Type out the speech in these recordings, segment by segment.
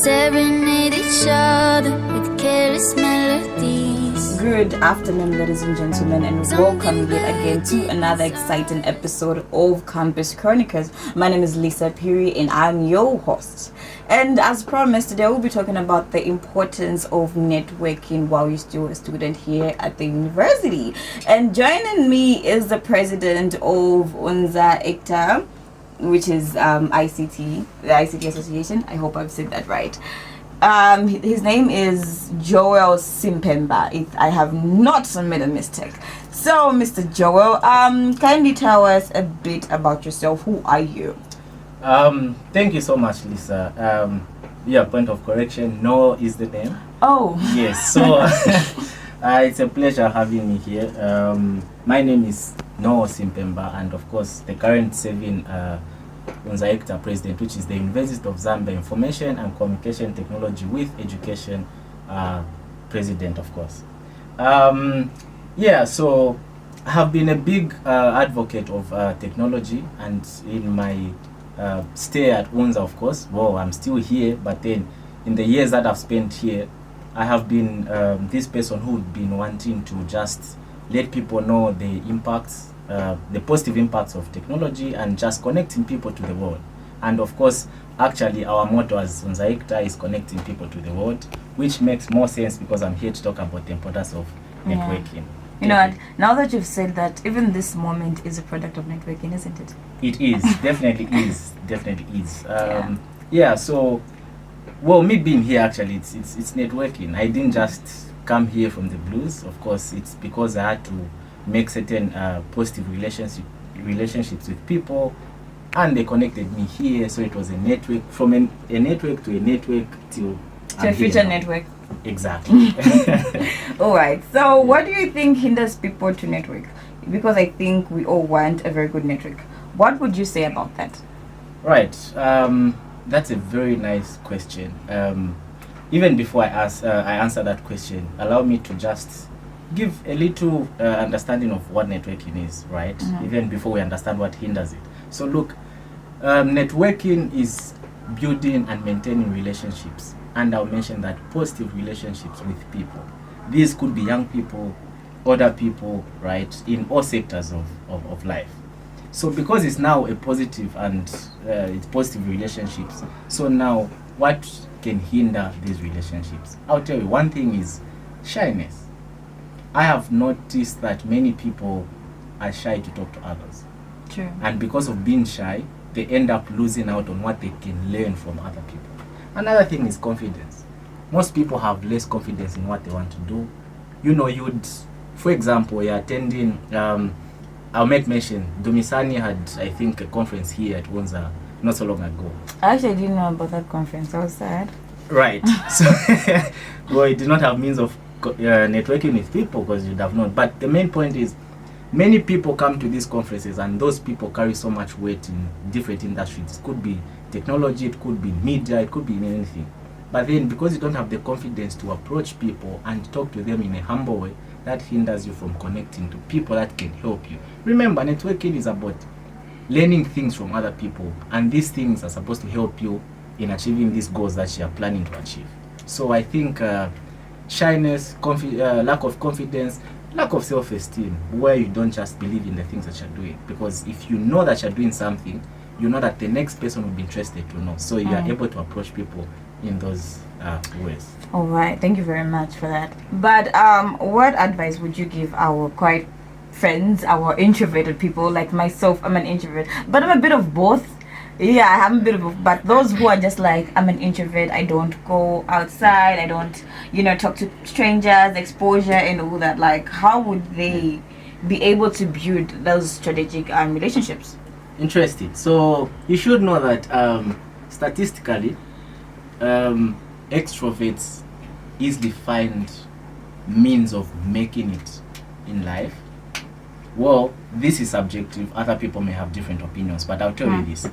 serenade each other with careless melodies. Good afternoon, ladies and gentlemen, and welcome yet again to another exciting episode of Campus Chronicles. My name is Lisa Piri and I'm your host. And as promised, today we'll be talking about the importance of networking while you're still a student here at the university. And joining me is the president of Unza, which is ICT, the ICT Association. I hope I've said that right. His name is Noel Simpamba, if I have not made a mistake. So, Mr. Joel, kindly tell us a bit about yourself. Who are you? Thank you so much, Lisa. Point of correction, Noel is the name. Oh. Yes, so it's a pleasure having me here. My name is Noel Simpamba, and of course, the current serving Unza president, which is the University of Zambia Information and Communication Technology with Education president, of course. So I have been a big advocate of technology, and in my stay at Unza, of course, I'm still here, but then in the years that I've spent here, I have been this person who's been wanting to just let people know the impacts, the positive impacts of technology, and just connecting people to the world. And of course, actually, our motto as Unza is connecting people to the world, which makes more sense because I'm here to talk about the importance of networking. You know what? Now that you've said that, even this moment is a product of networking, isn't it? It is, definitely is. So, me being here, actually, it's networking. I didn't just come here from the blues. Of course, it's because I had to make certain positive relationships with people, and they connected me here. So it was a network, from a network to a network to a future network. Exactly. All right. So what do you think hinders people to network? Because I think we all want a very good network. What would you say about that? Right. That's a very nice question. Even before I answer that question, allow me to just give a little understanding of what networking is, right? Mm-hmm. Even before we understand what hinders it. So look, networking is building and maintaining relationships. And I'll mention that positive relationships with people. These could be young people, older people, right? In all sectors of life. So because it's now a positive and it's positive relationships, so now what can hinder these relationships? I'll tell you, one thing is shyness. I have noticed that many people are shy to talk to others. True. And because of being shy, they end up losing out on what they can learn from other people. Another thing is confidence. Most people have less confidence in what they want to do. For example, you're attending, I'll make mention, Dumisani had, I think, a conference here at Unza not so long ago. I actually didn't know about that conference. I was sad. Right. So, it did not have means of networking with people because you'd have known. But the main point is, many people come to these conferences, and those people carry so much weight in different industries. It could be technology, it could be media, it could be anything. But then because you don't have the confidence to approach people and talk to them in a humble way, that hinders you from connecting to people that can help you. Remember, networking is about learning things from other people, and these things are supposed to help you in achieving these goals that you are planning to achieve. So I think shyness, lack of confidence, lack of self-esteem, where you don't just believe in the things that you're doing. Because if you know that you're doing something, you know that the next person will be interested to know. So you are able to approach people in those ways. All right. Thank you very much for that. But what advice would you give our quiet friends, our introverted people like myself? I'm an introvert, but I'm a bit of both. Yeah, I have a bit of both. But those who are just like, I'm an introvert, I don't go outside, I don't, talk to strangers, exposure and all that. Like, how would they be able to build those strategic relationships? Interesting. So you should know that statistically, extroverts easily find means of making it in life. Well, this is subjective. Other people may have different opinions, but I'll tell you this.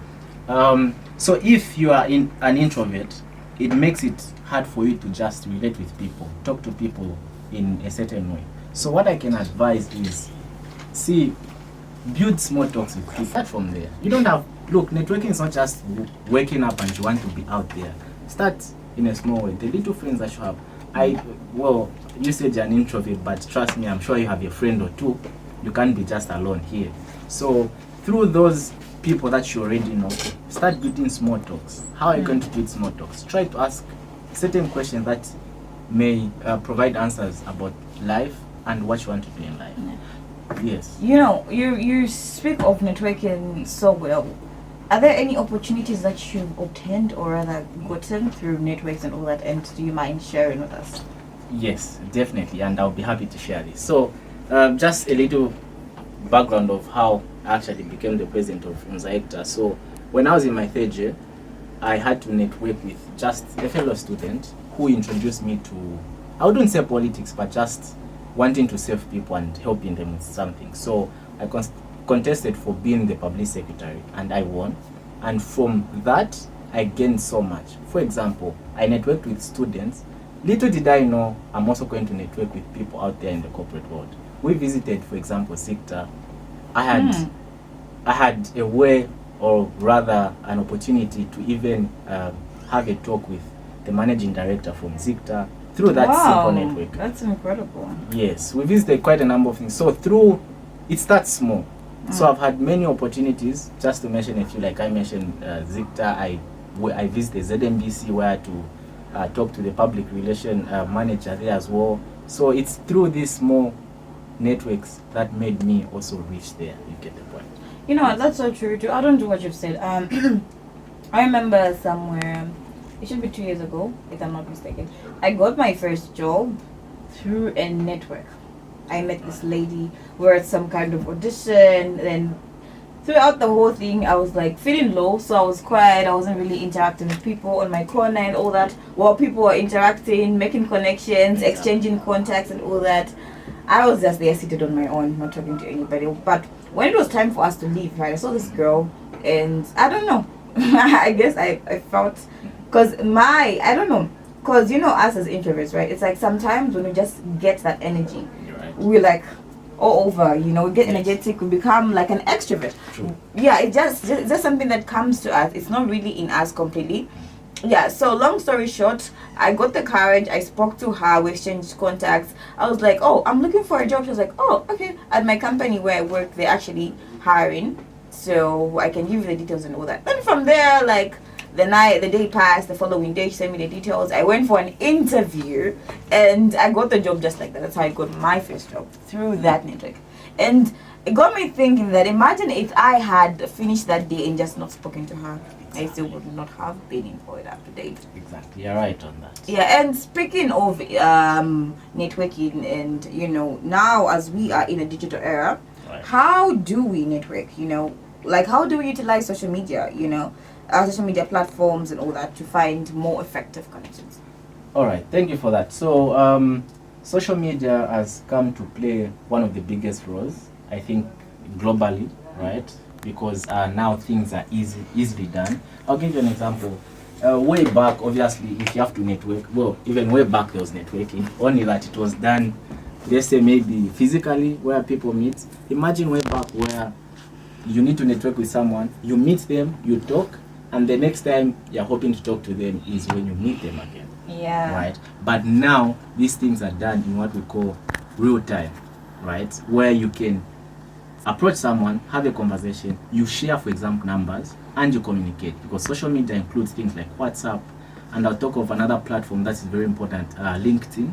So if you are an introvert, it makes it hard for you to just relate with people, talk to people in a certain way. So what I can advise is, build small talks with people. Start from there. You don't have, networking is not just waking up and you want to be out there. Start in a small way. The little friends that you have, you said you're an introvert, but trust me, I'm sure you have a friend or two. You can't be just alone here. So through those people that you already know, start building small talks. How are you going to build small talks? Try to ask certain questions that may provide answers about life and what you want to do in life. Yes. You know, you speak of networking so well. Are there any opportunities that you've obtained or rather gotten through networks and all that? And do you mind sharing with us? Yes, definitely, and I'll be happy to share this. So, just a little background of how I actually became the president of Unza. So, when I was in my third year, I had to network with just a fellow student who introduced me to, I wouldn't say politics, but just wanting to serve people and helping them with something. So, I contested for being the public secretary and I won. And from that, I gained so much. For example, I networked with students. Little did I know, I'm also going to network with people out there in the corporate world. We visited, for example, Zambia. I had a way, or rather an opportunity to even have a talk with the managing director from Zambia through that simple network. That's incredible. Yes, we visited quite a number of things. So it starts small. So I've had many opportunities, just to mention a few, like I mentioned Zambia. I visited ZMBC where to talk to the public relation manager there as well. So it's through these small networks that made me also reach there. You get the point. You know, that's so true too. I don't do what you've said. I remember somewhere, it should be 2 years ago, if I'm not mistaken. I got my first job through a network. I met this lady. We were at some kind of audition. Then throughout the whole thing, I was like feeling low, so I was quiet. I wasn't really interacting with people on my corner and all that. While people were interacting, making connections, exchanging contacts and all that, I was just there seated on my own, not talking to anybody. But when it was time for us to leave, right, I saw this girl, and I don't know. I guess I felt, because I don't know, because you know us as introverts, right? It's like sometimes when we just get that energy, we're like all over, you know, we get energetic, we become like an extrovert. True. Yeah, it's just something that comes to us. It's not really in us completely. Yeah, so long story short, I got the courage, I spoke to her, we exchanged contacts. I was like, oh, I'm looking for a job. She was like, oh, okay. At my company where I work, they're actually hiring, so I can give you the details and all that. Then from there, like, the day passed, the following day she sent me the details. I went for an interview and I got the job just like that. That's how I got my first job, through that network. And it got me thinking that imagine if I had finished that day and just not spoken to her, I still would not have been employed up to date. Exactly, you're right on that. Yeah, and speaking of networking, and you know, now as we are in a digital era, how do we network? You know, like how do we utilize social media? You know, social media platforms and all that to find more effective connections. All right, thank you for that. So social media has come to play one of the biggest roles, I think, globally, right? Because now things are easily done. I'll give you an example. Way back, obviously, if you have to network, well, even way back there was networking, only that it was done, let's say maybe physically, where people meet. Imagine way back where you need to network with someone, you meet them, you talk, and the next time you're hoping to talk to them is when you meet them again. Yeah. Right? But now, these things are done in what we call real time, right? Where you can approach someone, have a conversation, you share, for example, numbers, and you communicate. Because social media includes things like WhatsApp, and I'll talk of another platform that is very important, LinkedIn.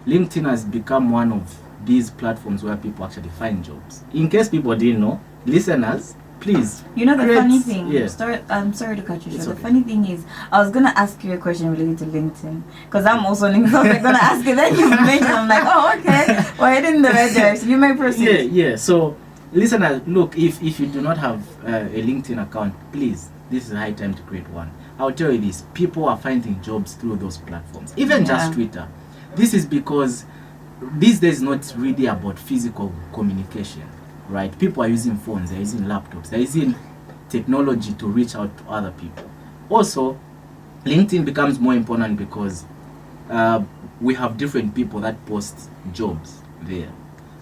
LinkedIn has become one of these platforms where people actually find jobs. In case people didn't know, listeners, please. You know the funny thing. Yeah. I'm sorry to cut you short. It's The okay. funny thing is, I was gonna ask you a question related to LinkedIn because I'm also LinkedIn. I was gonna ask you, then you mentioned. I'm like, oh, okay. We're heading in the right direction. You may proceed. Yeah. So, listeners, look, if you do not have a LinkedIn account, please, this is a high time to create one. I'll tell you this: people are finding jobs through those platforms, even just Twitter. This is because these days not really about physical communication. Right, people are using phones, they're using laptops, they're using technology to reach out to other people. Also, LinkedIn becomes more important because we have different people that post jobs there,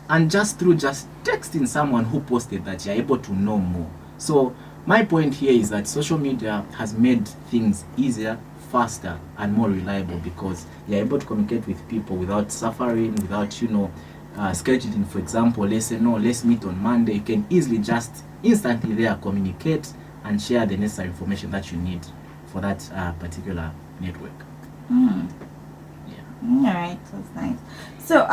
and just through texting someone who posted that, you're able to know more. So my point here is that social media has made things easier, faster and more reliable because you're able to communicate with people without suffering, without, scheduling. For example, let's say, no, let's meet on Monday. You can easily just instantly there communicate and share the necessary information that you need for that particular network. Yeah. All right, that's nice. So,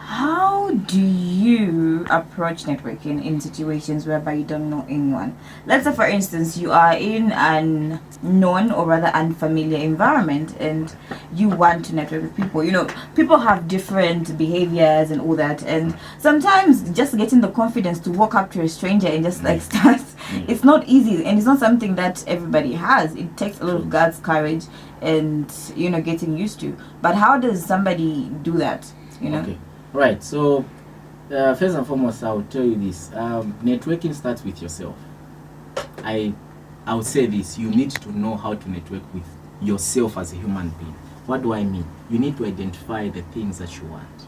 how do you approach networking in situations whereby you don't know anyone? Let's say, for instance, you are in an known or rather unfamiliar environment and you want to network with people. People have different behaviors and all that, and sometimes just getting the confidence to walk up to a stranger and just like start, it's not easy, and it's not something that everybody has. It takes a lot of guts, courage, and getting used to. But how does somebody do that? Okay. Right, so first and foremost, I will tell you this. Networking starts with yourself. I would say this: you need to know how to network with yourself as a human being. What do I mean? You need to identify the things that you want.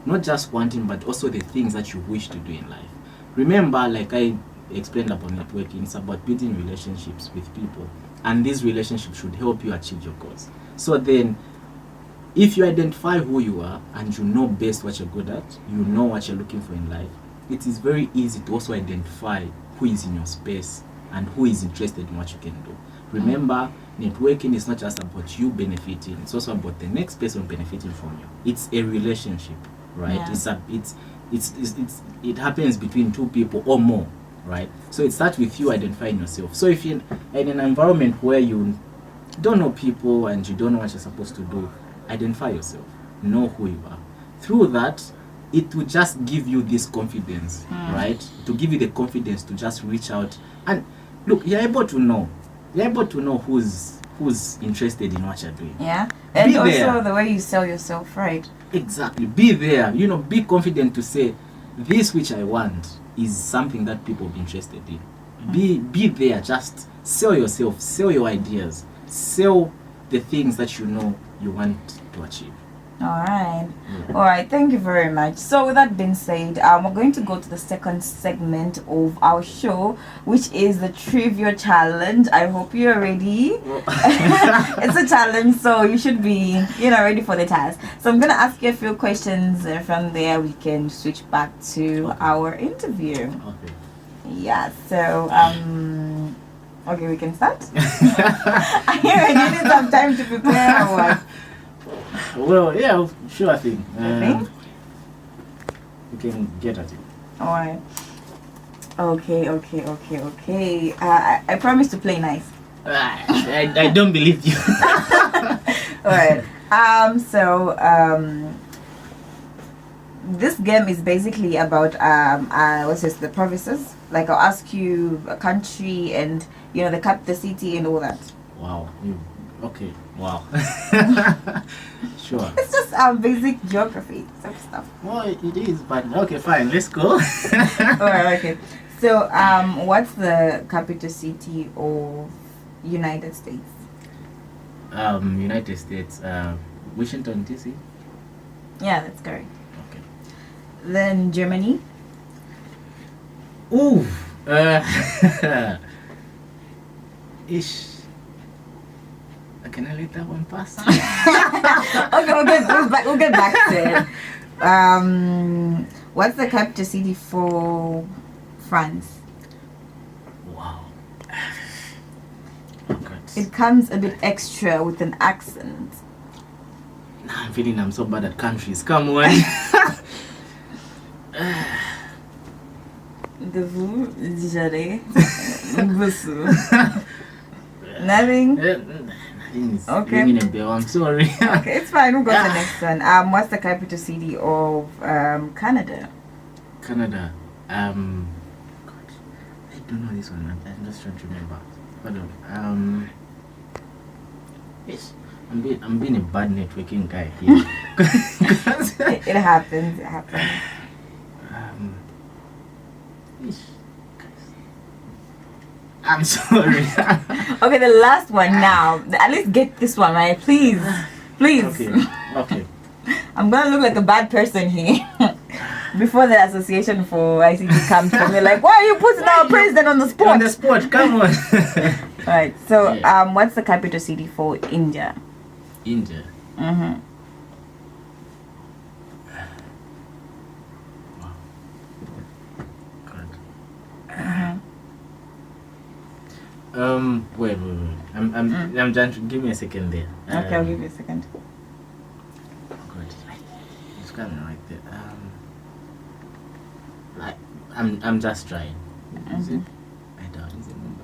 Not just wanting, but also the things that you wish to do in life. Remember, like I explained about networking, it's about building relationships with people. And these relationships should help you achieve your goals. So then, if you identify who you are and you know best what you're good at, you know what you're looking for in life, it is very easy to also identify who is in your space and who is interested in what you can do. Remember, networking is not just about you benefiting, it's also about the next person benefiting from you. It's a relationship, right? Yeah. It happens between two people or more, right? So it starts with you identifying yourself. So if you're in an environment where you don't know people and you don't know what you're supposed to do, identify yourself, know who you are. Through that, it will just give you this confidence, right? To give you the confidence to just reach out and look. You're able to know who's interested in what you're doing. Yeah, and be also there. The way you sell yourself, right? Exactly. Be there. Be confident to say this which I want is something that people will be interested in. Be there. Just sell yourself. Sell your ideas. Sell the things that you know you want to achieve. All right, thank you very much. So with that being said, we're going to go to the second segment of our show, which is the trivia challenge. I hope you're ready. It's a challenge, so you should be ready for the task. So I'm gonna ask you a few questions, and from there we can switch back to our interview. Okay. Yeah, so okay, we can start. Are you ready? You need some time to prepare or what? Well, yeah, sure thing. Okay. We can get at it. Alright. Okay. I promise to play nice. I don't believe you. Alright. This game is basically about the provinces. Like I'll ask you a country and the city and all that. Wow. Okay. Wow. Sure. It's just basic geography stuff. Well, it is, but okay, fine. Let's go. Alright, okay. So, what's the capital city of United States? United States, Washington DC. Yeah, that's correct. Okay. Then Germany. Ooh. Ish. Can I let that one pass? Okay, we'll get back to it. What's the capital city for France? Wow. Oh God. It comes a bit extra with an accent. Nah, I'm feeling I'm so bad at countries. Come on. Nothing? Okay. Ringing a bell. I'm sorry. Okay, it's fine. We'll go to the next one. What's the capital city of Canada? Canada. God, I don't know this one. I'm just trying to remember. Hold on. Yes, I'm being a bad networking guy here. It happens. I'm sorry. Okay, the last one now. At least get this one, right? Please. Okay. I'm gonna look like a bad person here. Before the Association for ICT comes for me, like, why are you putting our president on the spot? On the spot, come on. Right. So, Yeah. what's the capital city for India? India. Mm-hmm. God. Mm-hmm. Wait. I'm trying to give me a second there. Okay, I'll give you a second. God. It's coming right there. I'm just trying. Is it? I doubt. Is it Mumbai?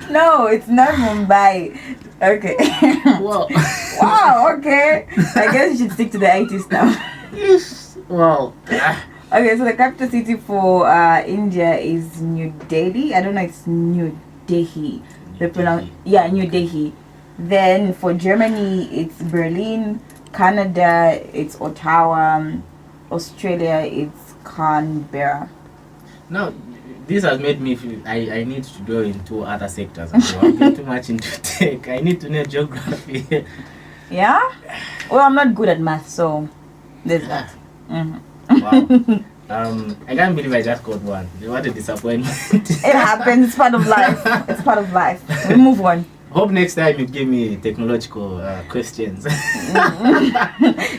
No, it's not Mumbai. Okay. Well. Wow. Okay. I guess you should stick to the 80s now. Well. Okay, so the capital city for India is New Delhi. I don't know, it's New Delhi. Yeah, New Delhi. Then for Germany, it's Berlin. Canada, it's Ottawa. Australia, it's Canberra. Now, this has made me feel I need to go into other sectors. I'm getting too much into tech. I need to know geography. Yeah? Well, I'm not good at math, so there's that. Mm-hmm. Wow. I can't believe I just got one. What a disappointment. It happens. It's part of life. It's part of life. We move on. Hope next time you give me technological questions.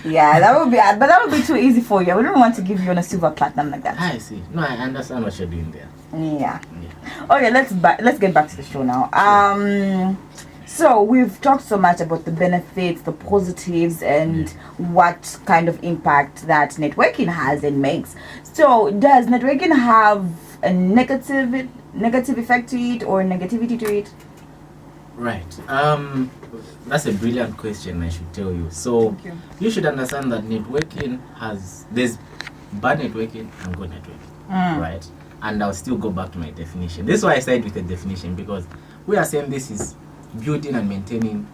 Yeah, that would be, but that would be too easy for you. I wouldn't want to give you on a silver platinum like that. I see. No, I understand what you're doing there. Yeah. Yeah. Okay, let's get back to the show now. So we've talked so much about the benefits, the positives, and what kind of impact that networking has and makes. So does networking have a negative effect to it or negativity to it? Right. That's a brilliant question, I should tell you. So Thank you. you should understand that networking there's bad networking and good networking, right? And I'll still go back to my definition. This is why I started with the definition, because we are saying this is building and maintaining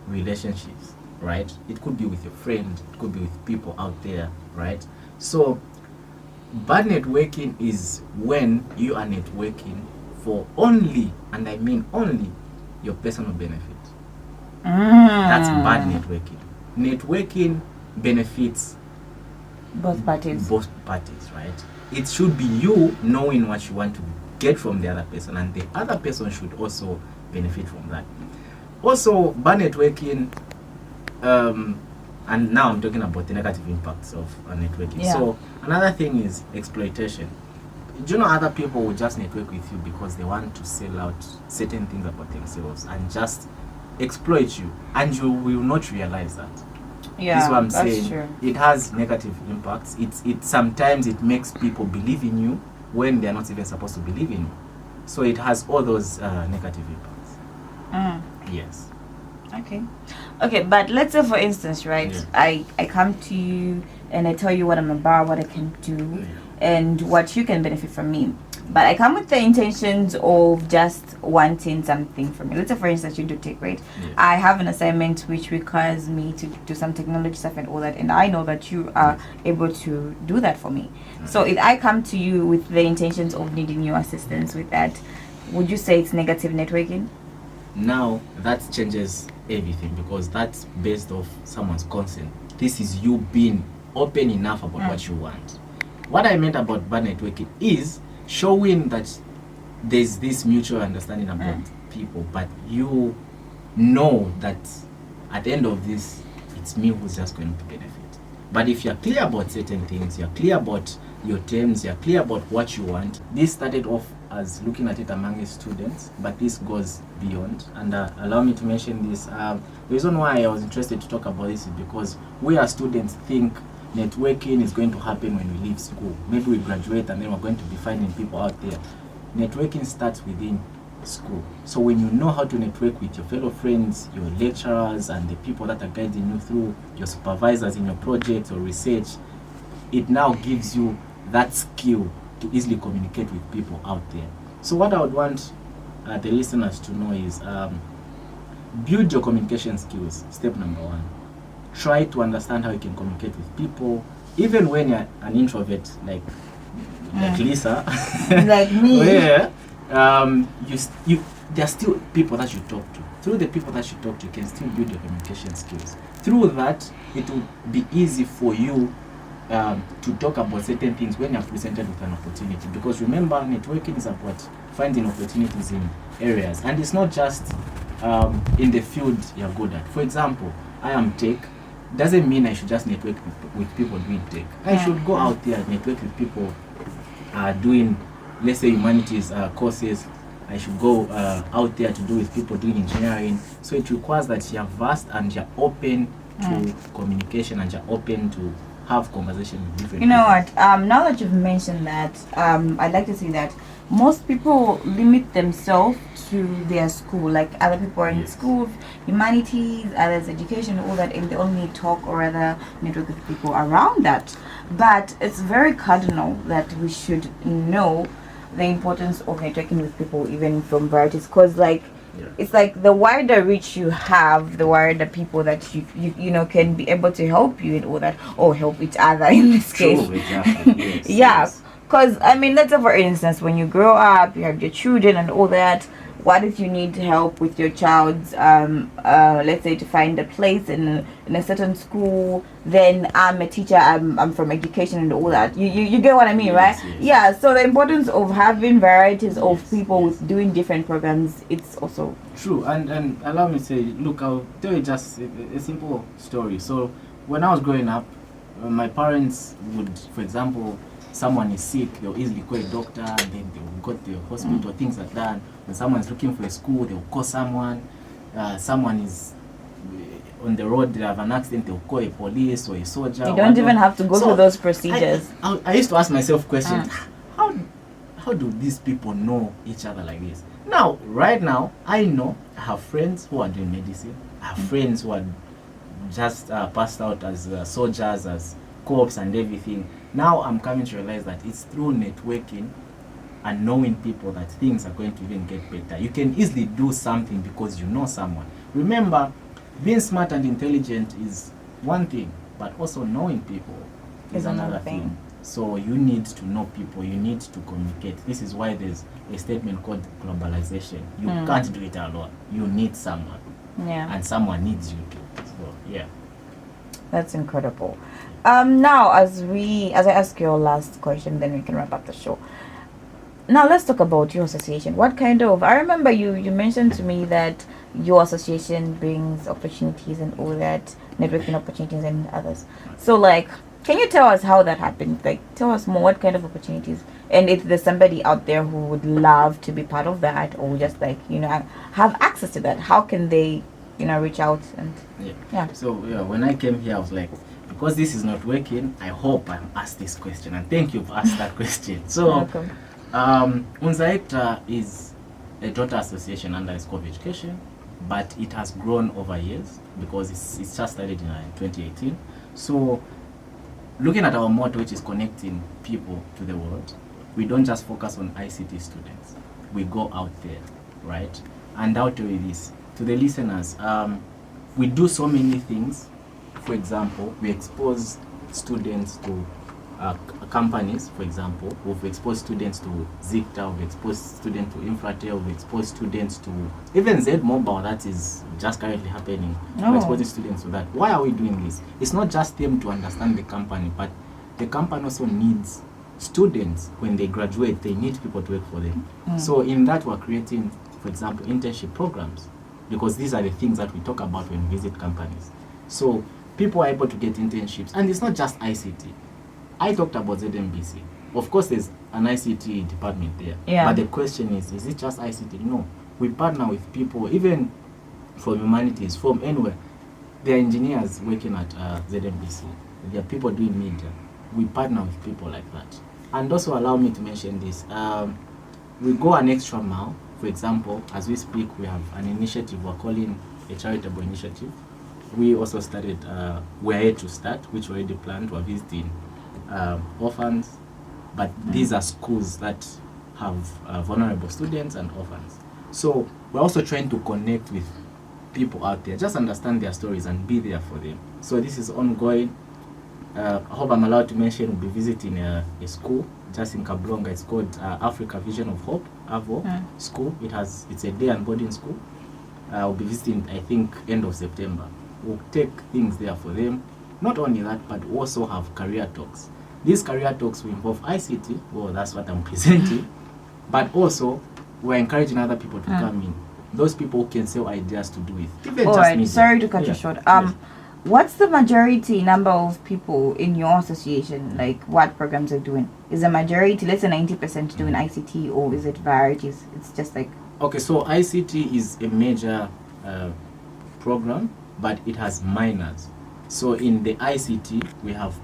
relationships, right? It could be with your friend, it could be with people out there, right? So bad networking is when you are networking for only, and I mean only, your personal benefit. That's bad networking. Networking benefits Both parties. both parties, right? It should be you knowing what you want to get from the other person, and the other person should also benefit from that. Also, bad networking, and now I'm talking about the negative impacts of networking. Yeah. So another thing is exploitation. Do you know other people will just network with you because they want to sell out certain things about themselves and just exploit you, and you will not realize that. Yeah, This is what I'm that's saying. true. It has negative impacts. It sometimes it makes people believe in you when they're not even supposed to believe in you. So it has all those negative impacts. Yes. Okay, but let's say for instance, right? Yeah. I come to you and I tell you what I'm about, what I can do, and what you can benefit from me. But I come with the intentions of just wanting something from you. Let's say for instance you do tech, right? Yeah. I have an assignment which requires me to do some technology stuff and all that, and I know that you are able to do that for me. So if I come to you with the intentions of needing your assistance with that, would you say it's negative networking? Now that changes everything, because that's based off someone's consent. This is you being open enough about what you want. What I meant about bad networking is showing that there's this mutual understanding about people, but you know that at the end of this, it's me who's just going to benefit. But if you're clear about certain things, you're clear about your terms, you're clear about what you want. This started off as looking at it among students, but this goes beyond. And allow me to mention this. The reason why I was interested to talk about this is because we as students think networking is going to happen when we leave school. Maybe we graduate and then we're going to be finding people out there. Networking starts within school. So when you know how to network with your fellow friends, your lecturers, and the people that are guiding you through, your supervisors in your projects or research, it now gives you that skill to easily communicate with people out there. So what I would want the listeners to know is build your communication skills. Step number one. Try to understand how you can communicate with people, even when you're an introvert like Lisa, Like me. where there are still people that you talk to. Through the people that you talk to, you can still build your communication skills. Through that, it will be easy for you to talk about certain things when you're presented with an opportunity. Because remember, networking is about finding opportunities in areas, and it's not just in the field you're good at. For example, I am tech. Doesn't mean I should just network with people doing tech. I should go out there and network with people doing, let's say, humanities courses. I should go out there to do with people doing engineering. So it requires that you're vast and you're open to communication, and you're open to have conversation with different You know people. what? Now that you've mentioned that, I'd like to say that most people limit themselves to their school. Like other people are in Yes. school, humanities, others education, all that, and they only talk or rather network with people around that. But it's very cardinal that we should know the importance of networking with people, even from varieties, because like. Yeah. It's like the wider reach you have, the wider people that you know can be able to help you and all that, or help each other in this case. True, exactly. Yes, Yeah, yes. because I mean, let's say for instance, when you grow up, you have your children and all that. What if you need help with your child's, let's say, to find a place in a certain school? Then I'm a teacher. I'm from education and all that. You get what I mean, Yes, right? yes. Yeah. So the importance of having varieties of Yes, people yes. with doing different programs, it's also True, and allow me to say, look, I'll tell you just a simple story. So when I was growing up, my parents would, for example, someone is sick, they'll easily call a doctor, and then they'll go to the hospital, things like that. When someone's looking for a school, they'll call someone. Someone is on the road, they have an accident, they'll call a police or a soldier. you or don't even whatnot. have to go So through those procedures. I used to ask myself questions. How do these people know each other like this? Now, right now, I know I have friends who are doing medicine. I have friends who are just passed out as soldiers, as cops and everything. Now I'm coming to realize that it's through networking and knowing people that things are going to even get better. You can easily do something because you know someone. Remember, being smart and intelligent is one thing, but also knowing people is another thing. So you need to know people, you need to communicate. This is why there's a statement called globalization. You can't do it alone. You need someone, Yeah. and someone needs you too. So yeah. That's incredible. Now, as I ask your last question, then we can wrap up the show. Now, let's talk about your association. What kind of? I remember you mentioned to me that your association brings opportunities and all that, networking opportunities and others. So, like, can you tell us how that happened? Like, tell us more. What kind of opportunities? And if there's somebody out there who would love to be part of that, or just like have access to that, how can they, reach out and yeah. So yeah, when I came here, I was like, because this is not working, I hope I'm asked this question, and thank you for asking that question. So, Welcome. Unza is a daughter association under School of Education, but it has grown over years because it's just started in 2018. So, looking at our motto, which is connecting people to the world, we don't just focus on ICT students. We go out there, right? And I'll tell you this to the listeners. We do so many things. For example, we expose students to companies. For example, we've exposed students to Zikta, we've exposed students to Infratel, we've exposed students to even Z Mobile, that is just currently happening. Oh. We're exposing students to that. Why are we doing this? It's not just them to understand the company, but the company also needs students. When they graduate, they need people to work for them. So in that, we're creating, for example, internship programs, because these are the things that we talk about when we visit companies. So people are able to get internships, and it's not just ICT. I talked about ZMBC. Of course, there's an ICT department there. Yeah. But the question is it just ICT? No. We partner with people, even from humanities, from anywhere. There are engineers working at ZMBC. There are people doing media. We partner with people like that. And also allow me to mention this. We go an extra mile. For example, as we speak, we have an initiative we're calling a charitable initiative. We also started, we're yet to start, which we already planned. We're visiting orphans, but these are schools that have vulnerable students and orphans. So we're also trying to connect with people out there, just understand their stories and be there for them. So this is ongoing. I hope I'm allowed to mention we'll be visiting a school just in Kablonga. It's called Africa Vision of Hope, AVO school. It's a day and boarding school. We'll be visiting, I think, end of September. We'll take things there for them. Not only that, but we also have career talks. These career talks will involve ICT, well, that's what I'm presenting, but also we're encouraging other people to come in. Those people who can sell ideas to do with. Even All just right, media. sorry to cut you short. Yes. What's the majority number of people in your association? Like, what programs are doing? Is the majority, let's say 90% doing ICT, or is it varieties? It's just like... Okay, so ICT is a major program, but it has minors. So in the ICT, we have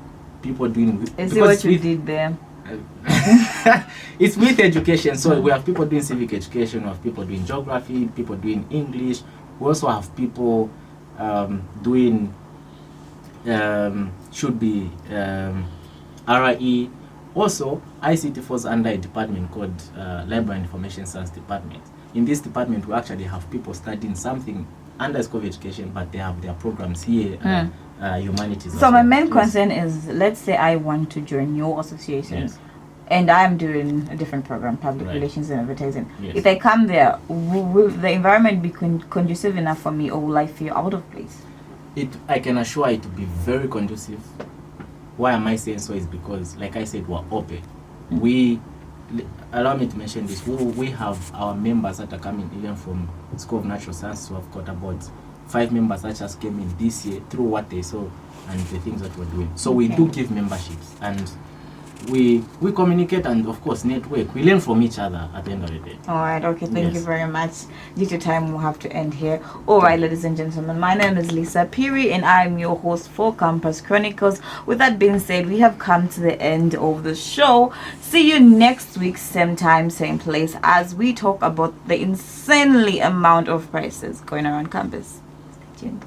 people doing... I see what you did there. It's with education, so we have people doing civic education, we have people doing geography, people doing English. We also have people doing should be RIE. Also, ICT falls under a department called Library and Information Science Department. In this department, we actually have people studying something under school of education, but they have their programs here, humanities. So my main concern is, let's say I want to join your association. Yes. And I'm doing a different program, public Right. relations and advertising. Yes. If I come there, will the environment be conducive enough for me, or will I feel out of place? I can assure it to be very conducive. Why am I saying so is because, like I said, we're open. Allow me to mention this. We have our members that are coming even from School of Natural Sciences. We have got about 5 members that just came in this year through what they saw and the things that we're doing. So we do give memberships, and we communicate, and of course network. We learn from each other at the end of the day. All right, okay, thank you Yes. very much. Due to time, we'll have to end here. All right, ladies and gentlemen, my name is Lisa Piri, and I'm your host for Campus Chronicles. With that being said, we have come to the end of the show. See you next week, same time, same place, as we talk about the insanely amount of prices going around campus. Stay tuned.